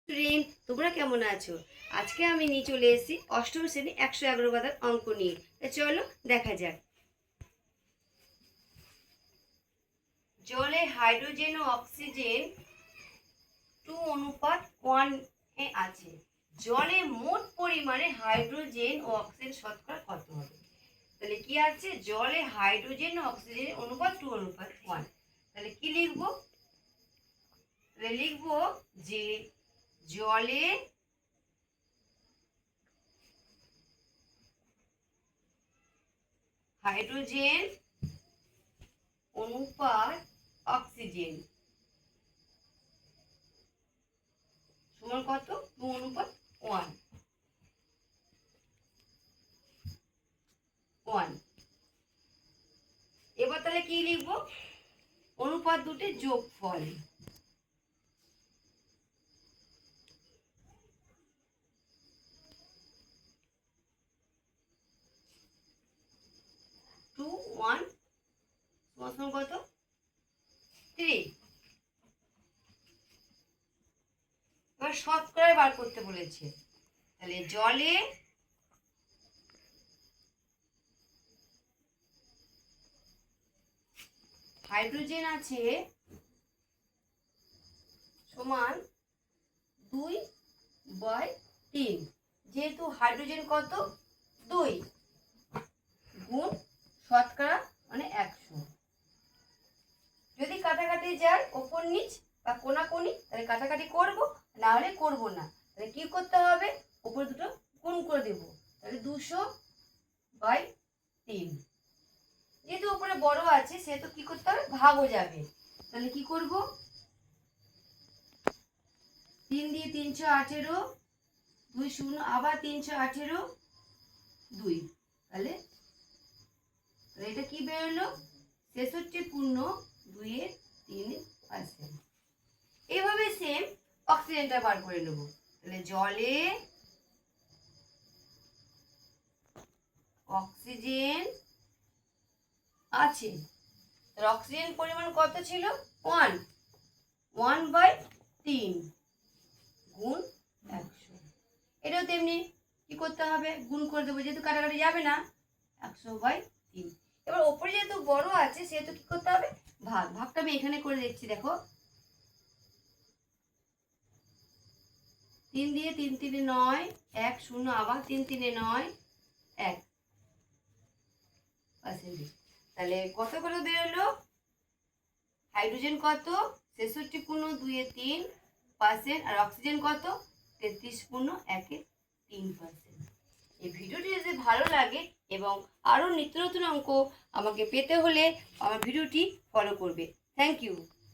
Student, তোমরা কেমন আছো? আজকে আমি নিয়ে চলে এসেছি অষ্টম শ্রেণী 111 পাতার অঙ্ক নিয়ে। চলো দেখা যাক। জলে হাইড্রোজেন ও অক্সিজেন 2:1 এ আছে। জলে মোট পরিমাণে হাইড্রোজেন ও অক্সিজেন শতকরা কত হবে? তাহলে কি আছে? জলে হাইড্রোজেন ও অক্সিজেনের অনুপাত 2:1। তাহলে কি লিখবো? তাহলে লিখবো যে জলে হাইড্রোজেন অনুপাত অক্সিজেন সমান কত? 2:1। এবার তাহলে কি লিখবো? অনুপাত দুটির যোগফল। টু ওয়ান সমান কত? 3। এবার শতকরায় বার করতে বলেছে। তাহলে জলে হাইড্রোজেন আছে সমান 2/3। যেহেতু হাইড্রোজেন কত? 2 গুণ শতকরা মানে 100। যদি কাটাকাটি যায় ওপর নিচ বা কোনাকুনি, তাহলে কাটাকাটি করবো, না হলে করবো না। তাহলে কি করতে হবে? ওপর দুটো গুণ করে দেবো। তাহলে 200/3। যেহেতু উপরে বড় আছে সেহেতু কি করতে হবে? ভাগও যাবে। তাহলে কি করব? 3 দিয়ে 318, 2 শূন্য, আবার 318, 2। তাহলে এটা কি বেরোলো? 63.2%। এইভাবে সেম অক্সিজেনটা বার করে নেব। তাহলে জলে অক্সিজেন আছে। অক্সিজেন পরিমাণ কত ছিল? 1/3 গুণ 100। এটাও তেমনি কি করতে হবে? গুণ করে দেবো, যেহেতু কাটাকাটি যাবে না। 100/3। এবার ওপরে যেহেতু বড় আছে সেহেতু কি করতে হবে? ভাগটা আমি এখানে করে দিচ্ছি। দেখো, 3 দিয়ে 3 3 9, 1 শূন্য, আবার 3 3 9, 1। তাহলে কত করে বেরোলো? হাইড্রোজেন কত? 63.2-3%। আর অক্সিজেন কত? 33.1-3%। এই ভিডিওটি যদি ভালো লাগে এবং আরও নিত্য নতুন অঙ্ক আমাকে পেতে হলে আমার ভিডিওটি ফলো করবে। Thank you.